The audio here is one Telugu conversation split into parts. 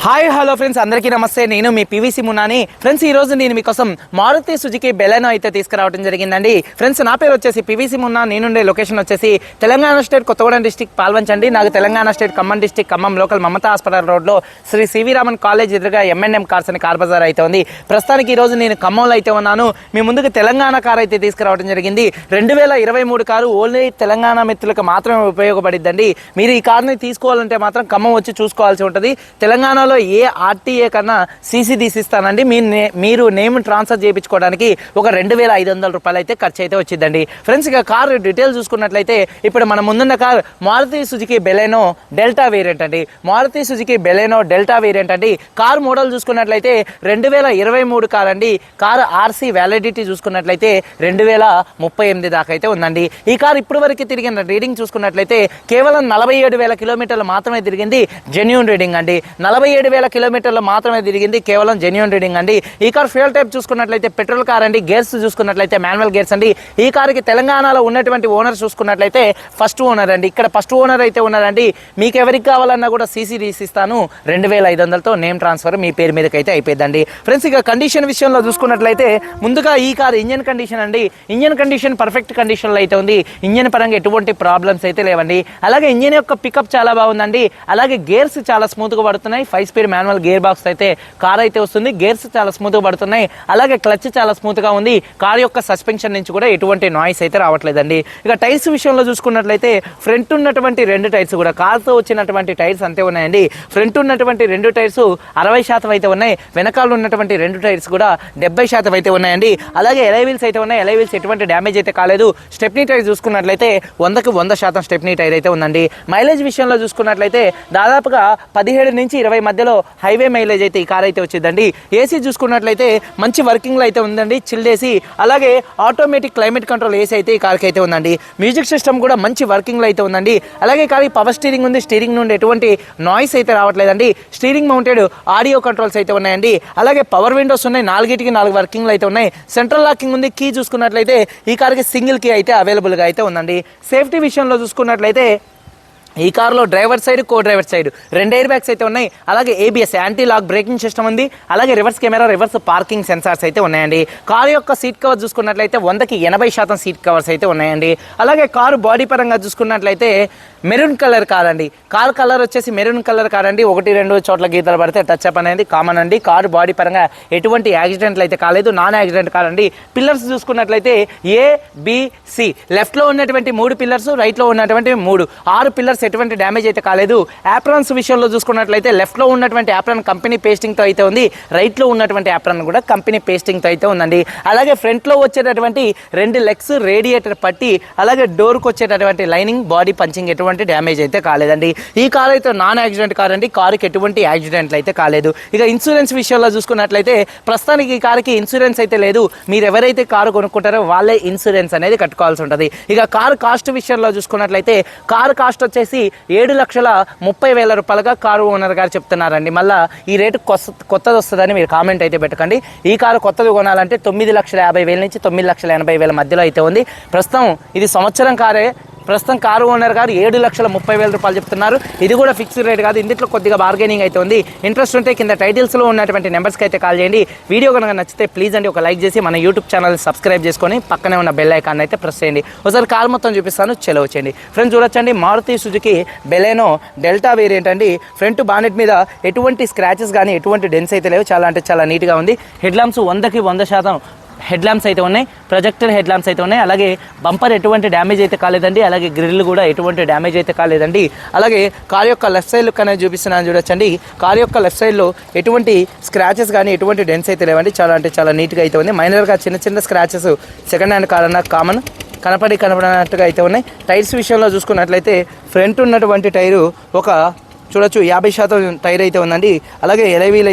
హాయ్ హలో ఫ్రెండ్స్, అందరికీ నమస్తే. నేను మీ పీవీసీ మున్నాని. ఫ్రెండ్స్, ఈ రోజు నేను మీకోసం మారుతి సుజుకి బెలెనో అయితే తీసుకురావడం జరిగిందండి. ఫ్రెండ్స్, నా పేరు వచ్చేసి పీవీసీ మున్నా. నేనుండే లొకేషన్ వచ్చేసి తెలంగాణ స్టేట్ కొత్తగూడెం డిస్టిక్ పాల్వంచండి. నాకు Telangana state Khammam district Khammam local Mamata hospital రోడ్లో శ్రీ సివి రామన్ కాలేజ్ ఎదురుగా M&M కార్స్ అని కార్ బజార్ అయితే ఉంది. ప్రస్తుతానికి ఈ రోజు నేను ఖమ్మంలో అయితే ఉన్నాను. మీ ముందుకు తెలంగాణ కార్ అయితే తీసుకురావడం జరిగింది. 2023 కారు ఓన్లీ తెలంగాణ మిత్రులకు మాత్రమే ఉపయోగపడిద్దండి. మీరు ఈ కార్ని తీసుకోవాలంటే మాత్రం ఖమ్మం వచ్చి చూసుకోవాల్సి ఉంటుంది. తెలంగాణలో ఏ ఆర్టీఏ కన్నా సీసీ తీసిస్తానండి. మీరు నేమ్ ట్రాన్స్ఫర్ చేయించుకోవడానికి ఒక 2500 రూపాయలు అయితే ఖర్చు అయితే వచ్చిందండి. ఫ్రెండ్స్, ఇక కార్ డీటెయిల్స్ చూసుకున్నట్లయితే ఇప్పుడు మన ముందున్న car Maruti Suzuki Baleno Delta variant అండి. Maruti Suzuki Baleno Delta variant అండి. కార్ మోడల్ చూసుకున్నట్లయితే 2023 కార్ అండి. కార్ ఆర్సీ వ్యాలిడిటీ చూసుకున్నట్లయితే 2038 దాకా అయితే ఉందండి. ఈ కార్ ఇప్పటి వరకు తిరిగిన రీడింగ్ చూసుకున్నట్లయితే కేవలం 47,000 కిలోమీటర్లు మాత్రమే తిరిగింది. జెన్యూన్ రీడింగ్ అండి. 47,000 కిలోమీటర్లు మాత్రమే తిరిగింది, కేవలం జెన్యూన్ రీడింగ్ అండి. ఈ కార్ ఫ్యూయల్ టైప్ చూసుకున్నట్లయితే పెట్రోల్ కార్ అండి. గేర్స్ చూసుకున్నట్లయితే మాన్యువల్ గేర్స్ అండి. ఈ కార్కి తెలంగాణలో ఉన్నటువంటి ఓనర్ చూసుకున్నట్లయితే ఫస్ట్ ఓనర్ అండి. ఇక్కడ ఫస్ట్ ఓనర్ అయితే ఉన్నారండి. మీకు ఎవరికి కావాలన్నా కూడా సీసీ తీసిస్తాను. 2500తో నేమ్ ట్రాన్స్ఫర్ మీ పేరు మీదకి అయితే అయిపోయిందండి. ఫ్రెండ్స్, ఇక కండిషన్ విషయంలో చూసుకున్నట్లయితే ముందుగా ఈ కార్ ఇంజన్ కండిషన్ అండి. ఇంజన్ కండిషన్ పర్ఫెక్ట్ కండిషన్లో అయితే ఉంది. ఇంజన్ పరంగా ఎటువంటి ప్రాబ్లమ్స్ అయితే లేవండి. అలాగే ఇంజన్ యొక్క పికప్ చాలా బాగుందండి. అలాగే గేర్స్ చాలా స్మూత్గా పడుతున్నాయి. 5 స్పీడ్ మాన్యువల్ గేర్ బాక్స్ అయితే కార్ అయితే వస్తుంది. గేర్స్ చాలా స్మూత్గా పడుతున్నాయి. అలాగే క్లచ్ చాలా స్మూత్గా ఉంది. కార్ యొక్క సస్పెన్షన్ నుంచి కూడా ఎటువంటి నాయిస్ అయితే రావట్లేదండి. ఇక టైర్స్ విషయంలో చూసుకున్నట్లయితే ఫ్రంట్ ఉన్నటువంటి 2 టైర్స్ కూడా కార్తో వచ్చినటువంటి టైర్స్ అంతే ఉన్నాయండి. ఫ్రంట్ ఉన్నటువంటి 2 టైర్స్ 60% అయితే ఉన్నాయి. వెనకాల ఉన్నటువంటి 2 టైర్స్ కూడా 70% అయితే ఉన్నాయండి. అలాగే ఎలై వీల్స్ అయితే ఉన్నాయి. ఎలై వీల్స్ ఎటువంటి డ్యామేజ్ అయితే కాలేదు. స్టెప్నీ టైర్ చూసుకున్నట్లయితే 100కి 100% స్టెప్నీ టైర్ అయితే ఉందండి. మైలేజ్ విషయంలో చూసుకున్నట్లయితే దాదాపుగా 17 నుంచి 20 మధ్యలో హైవే మైలేజ్ అయితే ఈ కార్ అయితే వచ్చిందండి. ఏసీ చూసుకున్నట్లయితే మంచి వర్కింగ్లో అయితే ఉందండి. చిల్డ్ ఏసీ, అలాగే ఆటోమేటిక్ క్లైమేట్ కంట్రోల్ ఏసీ అయితే ఈ కార్కి అయితే ఉందండి. మ్యూజిక్ సిస్టమ్ కూడా మంచి వర్కింగ్లో అయితే ఉందండి. అలాగే కార్ పవర్ స్టీరింగ్ ఉంది. స్టీరింగ్ నుండి ఎటువంటి నాయిస్ అయితే రావట్లేదండి. స్టీరింగ్ మౌంటెడ్ ఆడియో కంట్రోల్స్ అయితే ఉన్నాయండి. అలాగే పవర్ విండోస్ ఉన్నాయి. 4 వర్కింగ్లో అయితే ఉన్నాయి. సెంట్రల్ లాకింగ్ ఉంది. కీ చూసుకున్నట్లయితే ఈ కార్కి సింగిల్ కీ అయితే అవైలబుల్గా అయితే ఉందండి. సేఫ్టీ విషయంలో చూసుకున్నట్లయితే ఈ కార్లో driver side, co driver side 2 airbags అయితే ఉన్నాయి. అలాగే ABS anti lock braking system ఉంది. అలాగే reverse camera, reverse parking sensors అయితే ఉన్నాయండి. కార్ యొక్క సీట్ కవర్ చూసుకున్నట్లయితే 100కి 80% సీట్ కవర్స్ అయితే ఉన్నాయండి. అలాగే కారు బాడీ పరంగా చూసుకున్నట్లయితే మెరూన్ కలర్ కార్ అండి. కార్ కలర్ వచ్చేసి మెరూన్ కలర్ కార్ అండి. 1-2 చోట్ల గీతలు పడితే టచ్ అప్ అనేది కామన్ అండి. కారు బాడీ పరంగా ఎటువంటి యాక్సిడెంట్లు అయితే కాలేదు. నాన్ యాక్సిడెంట్ కార్ అండి. పిల్లర్స్ చూసుకున్నట్లయితే ABC లెఫ్ట్లో ఉన్నటువంటి 3 పిల్లర్స్, రైట్లో ఉన్నటువంటి 6 పిల్లర్స్ ఎటువంటి డ్యామేజ్ అయితే కాలేదు. యాప్రాన్స్ విషయంలో చూసుకున్నట్లయితే లెఫ్ట్లో ఉన్నటువంటి యాప్రాన్ కంపెనీ పేస్టింగ్తో అయితే ఉంది. రైట్లో ఉన్నటువంటి యాప్రాన్ కూడా కంపెనీ పేస్టింగ్తో అయితే ఉందండి. అలాగే ఫ్రంట్లో వచ్చేటటువంటి 2 లెగ్స్ రేడియేటర్ పట్టి, అలాగే డోర్కి వచ్చేటటువంటి లైనింగ్, బాడీ పంచింగ్ ఎటువంటి డ్యామేజ్ అయితే కాలేదండి. ఈ కార్ అయితే నాన్ యాక్సిడెంట్ కార్ అండి. కారుకి ఎటువంటి యాక్సిడెంట్లు అయితే కాలేదు. ఇక ఇన్సూరెన్స్ విషయంలో చూసుకున్నట్లయితే ప్రస్తుతానికి ఈ కార్కి ఇన్సూరెన్స్ అయితే లేదు. మీరు ఎవరైతే కారు కొనుక్కుంటారో వాళ్ళే ఇన్సూరెన్స్ అనేది కట్టుకోవాల్సి ఉంటుంది. ఇక కారు కాస్ట్ విషయంలో చూసుకున్నట్లయితే కారు కాస్ట్ వచ్చేసి 7,30,000 రూపాయలుగా కారు ఓనర్ గారు చెప్తున్నారండి. మళ్ళీ ఈ రేటు కొత్తది వస్తుందని మీరు కామెంట్ అయితే పెట్టకండి. ఈ కారు కొత్తది కొనాలంటే 9,50,000 నుంచి 9,80,000 మధ్యలో అయితే ఉంది. ప్రస్తుతం ఇది సంవత్సరం కారే. ప్రస్తుతం కారు ఓనర్ గారు 7,30,000 రూపాయలు చెప్తున్నారు. ఇది కూడా ఫిక్స్డ్ రేట్ కాదు. ఇందులో కొద్దిగా బార్గెనింగ్ అయితే ఉంది. ఇంట్రెస్ట్ ఉంటే కింద టైటిల్స్లో ఉన్నటువంటి నెంబర్స్కి అయితే కాల్ చేయండి. వీడియో కనుక నచ్చితే ప్లీజ్ అండి ఒక లైక్ చేసి మన యూట్యూబ్ ఛానల్ సబ్స్క్రైబ్ చేసుకొని పక్కనే ఉన్న బెల్ ఐకాన్ అయితే ప్రెస్ చేయండి. ఒకసారి కార్ మొత్తం చూపిస్తాను, చెలో వచ్చేయండి. ఫ్రెండ్స్, చూడొచ్చండి, Maruti Suzuki Baleno Delta variant అండి. ఫ్రంట్ బానెట్ మీద ఎటువంటి స్క్రాచెస్ కానీ ఎటువంటి డెన్స్ అయితే లేవు. చాలా అంటే చాలా నీట్గా ఉంది. హెడ్ ల్యాంప్స్ 100కి 100% హెడ్ ల్యాంప్స్ అయితే ఉన్నాయి. ప్రొజెక్టర్ హెడ్ ల్యాంప్స్ అయితే ఉన్నాయి. అలాగే బంపర్ ఎటువంటి డ్యామేజ్ అయితే కాలేదండి. అలాగే గ్రిల్ కూడా ఎటువంటి డ్యామేజ్ అయితే కాలేదండి. అలాగే కార్ యొక్క లెఫ్ట్ సైడ్ లుక్ అనేది చూపిస్తున్నాను చూడొచ్చండి. కార్ యొక్క లెఫ్ట్ సైడ్లో ఎటువంటి స్క్రాచెస్ కానీ ఎటువంటి డెన్స్ అయితే లేవండి. చాలా అంటే చాలా నీట్గా అయితే ఉంది. మైనర్గా చిన్న స్క్రాచెస్ సెకండ్ హ్యాండ్ కార్ అన్న కామన్ కనపడినట్టుగా అయితే ఉన్నాయి. టైర్స్ విషయంలో చూసుకున్నట్లయితే ఫ్రంట్ ఉన్నటువంటి టైరు ఒక చూడొచ్చు 50% టైర్ అయితే ఉందండి. అలాగే ఎలై వీల్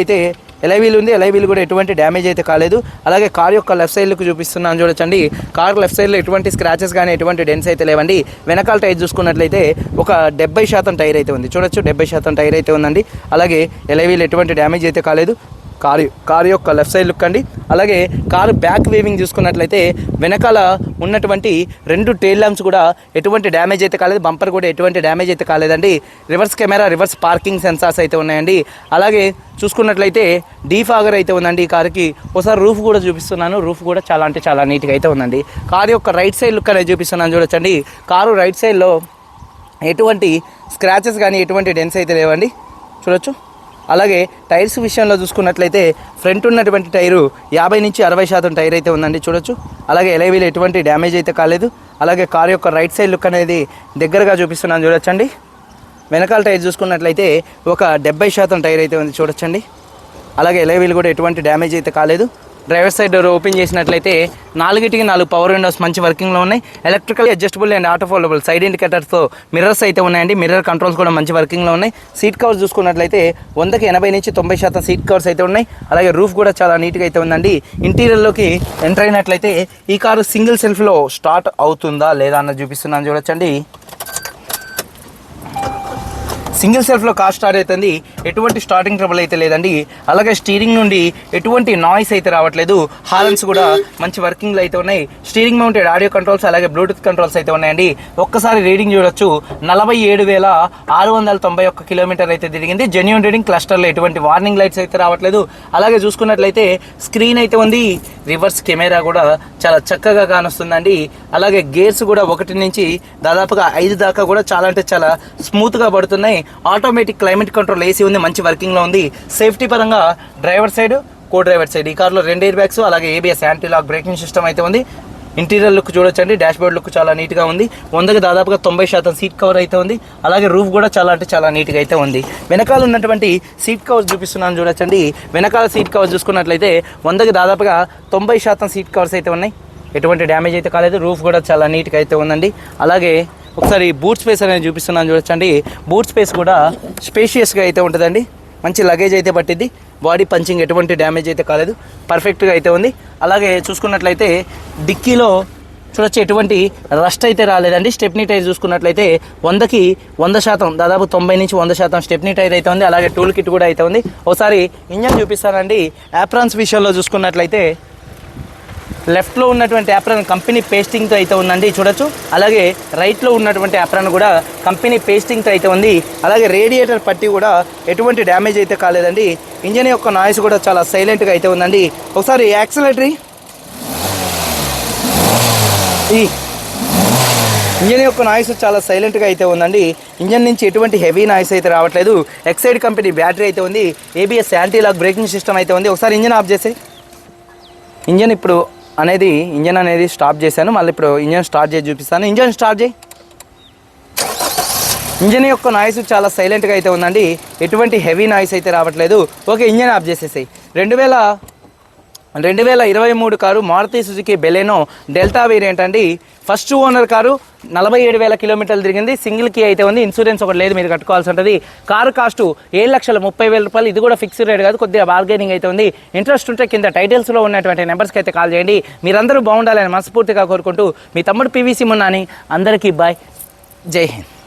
ఉంది. ఎలై వీల్ కూడా ఎటువంటి డ్యామేజ్ అయితే కాలేదు. అలాగే కార్ యొక్క లెఫ్ట్ సైడ్కి చూపిస్తున్నాను చూడొచ్చండి. కార్ లెఫ్ట్ సైడ్లో ఎటువంటి స్క్రాచెస్ కానీ ఎటువంటి డెన్స్ అయితే లేవండి. వెనకాల టైర్ చూసుకున్నట్లయితే ఒక 70% టైర్ అయితే ఉంది. చూడొచ్చు 70% టైర్ అయితే ఉందండి. అలాగే ఎలై వీల్ ఎటువంటి డ్యామేజ్ అయితే కాలేదు. కారు యొక్క లెఫ్ట్ సైడ్ లుక్ అండి. అలాగే కారు బ్యాక్ వేవింగ్ చూసుకున్నట్లయితే వెనకాల ఉన్నటువంటి 2 టెయిల్ ల్యాంప్స్ కూడా ఎటువంటి డ్యామేజ్ అయితే కాలేదు. బంపర్ కూడా ఎటువంటి డ్యామేజ్ అయితే కాలేదండి. Reverse camera, reverse parking sensors అయితే ఉన్నాయండి. అలాగే చూసుకున్నట్లయితే డీఫాగర్ అయితే ఉందండి ఈ కారుకి. ఒకసారి రూఫ్ కూడా చూపిస్తున్నాను. రూఫ్ కూడా చాలా అంటే చాలా నీట్గా అయితే ఉందండి. కారు యొక్క రైట్ సైడ్ లుక్ అనేది చూపిస్తున్నాను చూడొచ్చండి. కారు రైట్ సైడ్లో ఎటువంటి స్క్రాచెస్ కానీ ఎటువంటి డెన్స్ అయితే లేవండి, చూడొచ్చు. అలాగే టైర్స్ విషయంలో చూసుకున్నట్లయితే ఫ్రంట్ ఉన్నటువంటి టైరు 50 నుంచి 60% టైర్ అయితే ఉందండి, చూడొచ్చు. అలాగే ఎలైవీలు ఎటువంటి డ్యామేజ్ అయితే కాలేదు. అలాగే కారు యొక్క రైట్ సైడ్ లుక్ అనేది దగ్గరగా చూపిస్తున్నాను చూడొచ్చండి. వెనకాల టైర్ చూసుకున్నట్లయితే ఒక 70% టైర్ అయితే ఉంది, చూడొచ్చండి. అలాగే ఎలైవీలు కూడా ఎటువంటి డ్యామేజ్ అయితే కాలేదు. డ్రైవర్ సైడ్ డోర్ ఓపెన్ చేసినట్లయితే 4 పవర్ విండోస్ మంచి వర్కింగ్లో ఉన్నాయి. Electrical adjustable and auto foldable side ఇండికేటర్స్తో మిర్రర్స్ అయితే ఉన్నాయండి. మిర్రర్ కంట్రోల్స్ కూడా మంచి వర్కింగ్లో ఉన్నాయి. సీట్ కవర్స్ చూసుకున్నట్లయితే 100కి 80 నుంచి 90% సీట్ కవర్స్ అయితే ఉన్నాయి. అలాగే రూఫ్ కూడా చాలా నీట్గా అయితే ఉందండి. ఇంటీరియర్లోకి ఎంటర్ అయినట్లయితే ఈ కారు సింగిల్ సెల్ఫ్లో స్టార్ట్ అవుతుందా లేదా అన్నది చూపిస్తున్నాను చూడొచ్చండి. సింగిల్ సెల్ఫ్లో కార్ స్టార్ట్ అవుతుంది. ఎటువంటి స్టార్టింగ్ ట్రబుల్ అయితే లేదండి. అలాగే స్టీరింగ్ నుండి ఎటువంటి నాయిస్ అయితే రావట్లేదు. హార్న్స్ కూడా మంచి వర్కింగ్లో అయితే ఉన్నాయి. స్టీరింగ్ మౌంటెడ్ ఆడియో కంట్రోల్స్ అలాగే బ్లూటూత్ కంట్రోల్స్ అయితే ఉన్నాయండి. ఒక్కసారి రీడింగ్ చూడొచ్చు, 47,691 కిలోమీటర్ అయితే తిరిగింది. Genuine reading. క్లస్టర్లో ఎటువంటి వార్నింగ్ లైట్స్ అయితే రావట్లేదు. అలాగే చూసుకున్నట్లయితే స్క్రీన్ అయితే ఉంది. రివర్స్ కెమెరా కూడా చాలా చక్కగా కానొస్తుందండి. అలాగే గేర్స్ కూడా 1 నుంచి దాదాపుగా 5 దాకా కూడా చాలా అంటే చాలా స్మూత్గా పడుతున్నాయి. ఆటోమేటిక్ క్లైమేట్ కంట్రోల్ ఏసీ ఉంది, మంచి వర్కింగ్లో ఉంది. సేఫ్టీ పరంగా driver side, co driver side ఈ కార్లో 2 ఎయిర్ బ్యాగ్స్ అలాగే ABS anti lock braking system అయితే ఉంది. ఇంటీరియర్ లుక్ చూడొచ్చండి. డాష్ బోర్డ్ లుక్ చాలా నీట్గా ఉంది. 100కి దాదాపుగా 90% సీట్ కవర్ అయితే ఉంది. అలాగే రూఫ్ కూడా చాలా అంటే చాలా నీట్గా అయితే ఉంది. వెనకాల ఉన్నటువంటి సీట్ కవర్స్ చూపిస్తున్నాను చూడొచ్చండి. వెనకాల సీట్ కవర్స్ చూసుకున్నట్లయితే 100కి దాదాపుగా 90% సీట్ కవర్స్ అయితే ఉన్నాయి. ఎటువంటి డ్యామేజ్ అయితే కాలేదు. రూఫ్ కూడా చాలా నీట్గా అయితే ఉందండి. అలాగే ఒకసారి బూట్ స్పేస్ అనేది చూపిస్తున్నాను చూడొచ్చండి. బూట్ స్పేస్ కూడా స్పేషియస్గా అయితే ఉంటుందండి. మంచి లగేజ్ అయితే పట్టింది. బాడీ పంచింగ్ ఎటువంటి డ్యామేజ్ అయితే కాలేదు, పర్ఫెక్ట్గా అయితే ఉంది. అలాగే చూసుకున్నట్లయితే డిక్కీలో చూడొచ్చు ఎటువంటి రస్ట్ అయితే రాలేదండి. స్టెప్నీ టైర్ చూసుకున్నట్లయితే 100కి 100% దాదాపు 90 నుంచి 100% స్టెప్నీ టైర్ అయితే ఉంది. అలాగే టూల్ కిట్ కూడా అయితే ఉంది. ఒకసారి ఇంజన్ చూపిస్తానండి. యాప్రాన్స్ విషయంలో చూసుకున్నట్లయితే లెఫ్ట్లో ఉన్నటువంటి యాప్రాన్ కంపెనీ పేస్టింగ్తో అయితే ఉందండి, చూడొచ్చు. అలాగే రైట్లో ఉన్నటువంటి యాప్రాన్ కూడా కంపెనీ పేస్టింగ్తో అయితే ఉంది. అలాగే రేడియేటర్ పట్టి కూడా ఎటువంటి డ్యామేజ్ అయితే కాలేదండి. ఇంజన్ యొక్క నాయిస్ కూడా చాలా సైలెంట్గా అయితే ఉందండి. ఒకసారి యాక్సిలరేటరీ, ఈ ఇంజన్ యొక్క నాయిస్ చాలా సైలెంట్గా అయితే ఉందండి. ఇంజన్ నుంచి ఎటువంటి హెవీ నాయిస్ అయితే రావట్లేదు. ఎక్సైడ్ కంపెనీ బ్యాటరీ అయితే ఉంది. ABS anti lock braking system అయితే ఉంది. ఒకసారి ఇంజన్ ఆఫ్ చేసి ఇంజన్ అనేది స్టాప్ చేశాను. మళ్ళీ ఇప్పుడు ఇంజన్ స్టార్ట్ చేసి చూపిస్తాను. ఇంజన్ స్టార్ట్ చేయి. ఇంజన్ యొక్క నాయిస్ చాలా సైలెంట్గా అయితే ఉందండి. ఎటువంటి హెవీ నాయిస్ అయితే రావట్లేదు. ఓకే, ఇంజన్ ఆఫ్ చేసేసాయి. 2023 car Maruti Suzuki Baleno Delta variant అండి. ఫస్ట్ ఓనర్ కారు 47,000 కిలోమీటర్లు తిరిగింది. సింగిల్ కీ అయితే ఉంది. ఇన్సూరెన్స్ ఒకటి లేదు, మీరు కట్టుకోవాల్సి ఉంటుంది. కారు కాస్ట్ 7,30,000 రూపాయలు. ఇది కూడా ఫిక్స్డ్ రేట్ కాదు, కొద్దిగా బార్గెనింగ్ అయితే ఉంది. ఇంట్రెస్ట్ ఉంటే కింద టైటిల్స్లో ఉన్నటువంటి నెంబర్స్కి అయితే కాల్ చేయండి. మీరందరూ బాగుండాలని మనస్ఫూర్తిగా కోరుకుంటూ మీ తమ్ముడు పివిసి మున్నాని. అందరికీ బాయ్, జై హింద్.